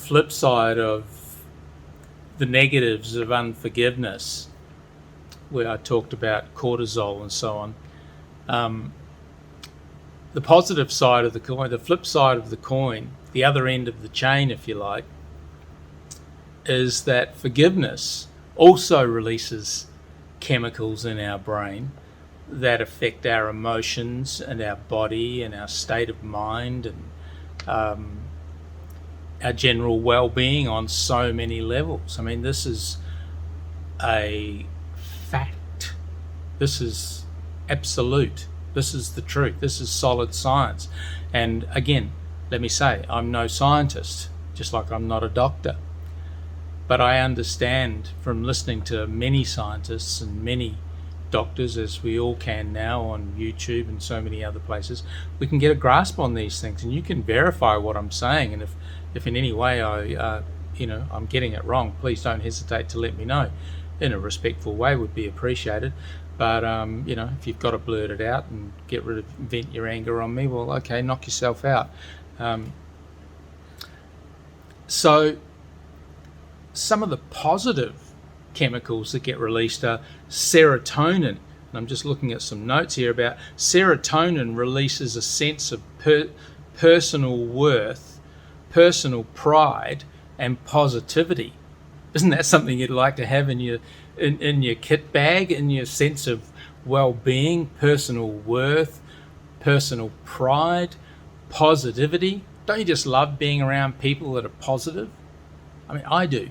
flip side of the negatives of unforgiveness, where I talked about cortisol and so on, the positive side of the coin, the flip side of the coin, the other end of the chain, if you like, is that forgiveness also releases chemicals in our brain that affect our emotions and our body and our state of mind and our general well-being on so many levels. I mean, this is a fact. This is absolute. This is the truth. This is solid science. And again, let me say, I'm no scientist, just like I'm not a doctor. But I understand from listening to many scientists and many doctors, as we all can now on YouTube and so many other places, we can get a grasp on these things, and you can verify what I'm saying. And if in any way I'm getting it wrong, please don't hesitate to let me know. In a respectful way would be appreciated. But if you've got to blurt it out and vent your anger on me, well, okay, knock yourself out. So some of the positive chemicals that get released are serotonin. And I'm just looking at some notes here about serotonin releases a sense of personal worth, personal pride, and positivity. Isn't that something you'd like to have in your kit bag, in your sense of well-being, personal worth, personal pride, positivity? Don't you just love being around people that are positive? I mean, I do.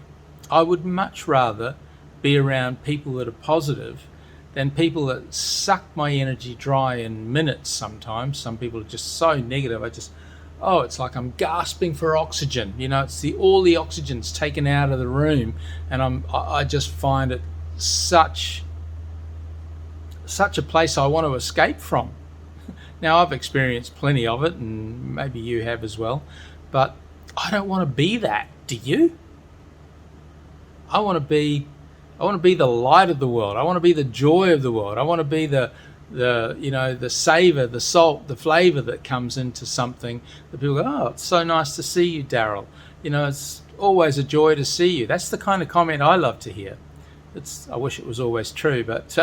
I would much rather be around people that are positive than people that suck my energy dry in minutes sometimes. Some people are just so negative. It's like I'm gasping for oxygen. It's all the oxygen's taken out of the room, and I just find it such a place I want to escape from. Now, I've experienced plenty of it, and maybe you have as well, but I don't want to be that. Do you? I want to be the light of the world. I want to be the joy of the world. I want to be the savor, the salt, the flavor that comes into something that people go, oh, it's so nice to see you, Daryl. It's always a joy to see you. That's the kind of comment I love to hear. I wish it was always true, but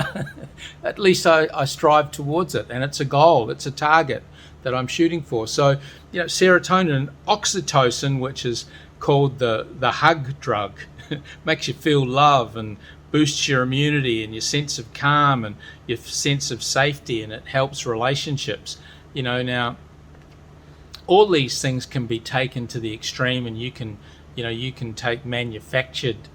at least I strive towards it, and it's a goal, it's a target that I'm shooting for. So, serotonin and oxytocin, which is called the hug drug, makes you feel love and boosts your immunity and your sense of calm and your sense of safety, and it helps relationships. Now all these things can be taken to the extreme, and you can take manufactured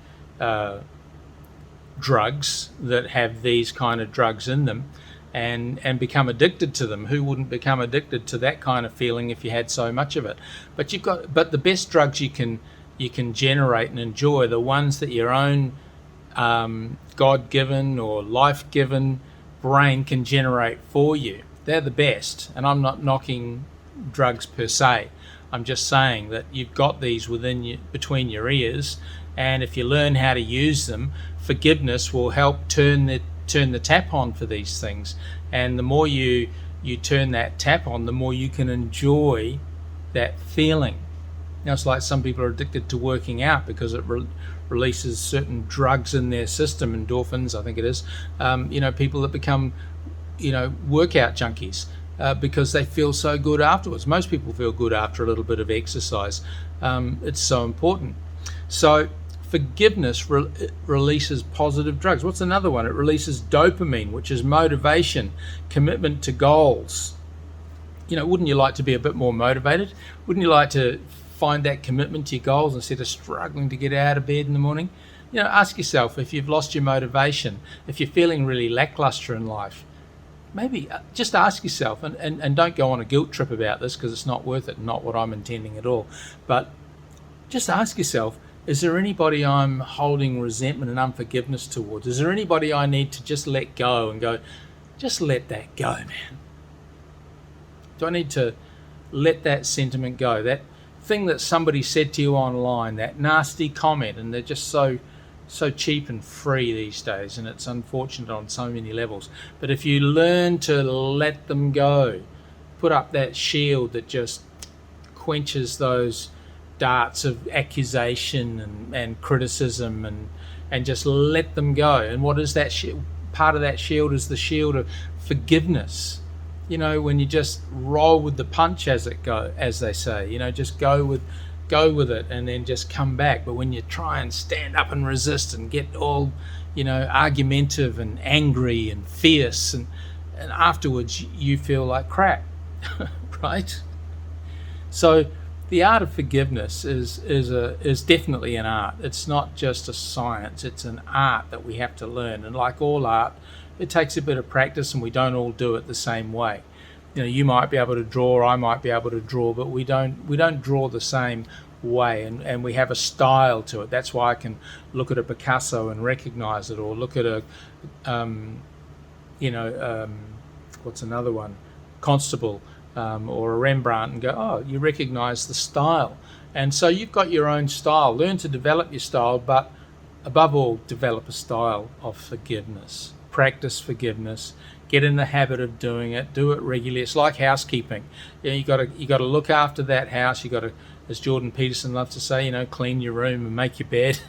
drugs that have these kind of drugs in them and become addicted to them. Who wouldn't become addicted to that kind of feeling if you had so much of it? But the best drugs you can generate and enjoy, the ones that your own God-given or life-given brain can generate for you. They're the best. And I'm not knocking drugs per se. I'm just saying that you've got these between your ears, and if you learn how to use them, forgiveness will help turn the tap on for these things. And the more you turn that tap on, the more you can enjoy that feeling. It's like some people are addicted to working out because it releases certain drugs in their system, endorphins, I think it is. People that become, workout junkies because they feel so good afterwards. Most people feel good after a little bit of exercise. It's so important. So forgiveness releases positive drugs. What's another one? It releases dopamine, which is motivation, commitment to goals. Wouldn't you like to be a bit more motivated? Wouldn't you like to find that commitment to your goals instead of struggling to get out of bed in the morning? Ask yourself, if you've lost your motivation, if you're feeling really lackluster in life, maybe just ask yourself, and don't go on a guilt trip about this because it's not worth it, not what I'm intending at all. But just ask yourself, is there anybody I'm holding resentment and unforgiveness towards? Is there anybody I need to just let go and go, just let that go, man? Do I need to let that sentiment go? That thing that somebody said to you online, that nasty comment, and they're just so cheap and free these days, and it's unfortunate on so many levels. But if you learn to let them go, put up that shield that just quenches those darts of accusation and criticism, and just let them go. And what is that part of that shield is the shield of forgiveness. When you just roll with the punch as they say, just go with it and then just come back. But when you try and stand up and resist and get all argumentative and angry and fierce, and afterwards you feel like crap. Right? So the art of forgiveness is definitely an art. It's not just a science, it's an art that we have to learn. And like all art, it takes a bit of practice, and we don't all do it the same way. You might be able to draw, I might be able to draw, but we don't draw the same way, and we have a style to it. That's why I can look at a Picasso and recognize it, or look at a what's another one, Constable, or a Rembrandt, and go, oh, you recognize the style. And so you've got your own style. Learn to develop your style, but above all, develop a style of forgiveness. Practice forgiveness. Get in the habit of doing it. Do it regularly. It's like housekeeping. You got to look after that house. You got to, as Jordan Peterson loves to say, clean your room and make your bed.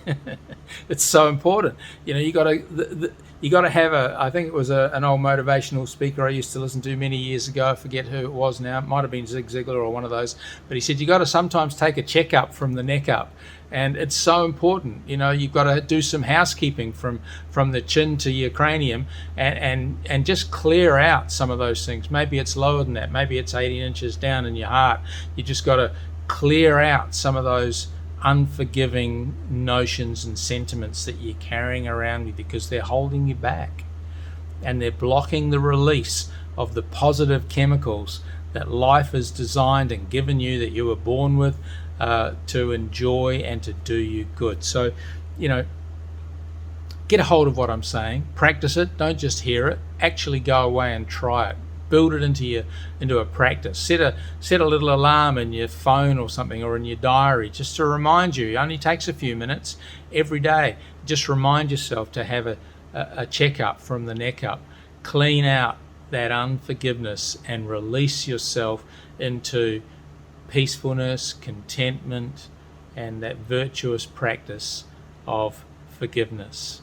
It's so important. You got to have I think it was an old motivational speaker I used to listen to many years ago. I forget who it was now. It might have been Zig Ziglar or one of those. But he said you got to sometimes take a checkup from the neck up. And it's so important. You've got to do some housekeeping from the chin to your cranium, and just clear out some of those things. Maybe it's lower than that. Maybe it's 18 inches down in your heart. You just got to clear out some of those unforgiving notions and sentiments that you're carrying around with, because they're holding you back, and they're blocking the release of the positive chemicals that life has designed and given you, that you were born with, to enjoy and to do you good. So, get a hold of what I'm saying. Practice it. Don't just hear it. Actually go away and try it. Build it into a practice. Set a little alarm in your phone or something, or in your diary, just to remind you. It only takes a few minutes every day. Just remind yourself to have a checkup from the neck up. Clean out that unforgiveness and release yourself into peacefulness, contentment, and that virtuous practice of forgiveness.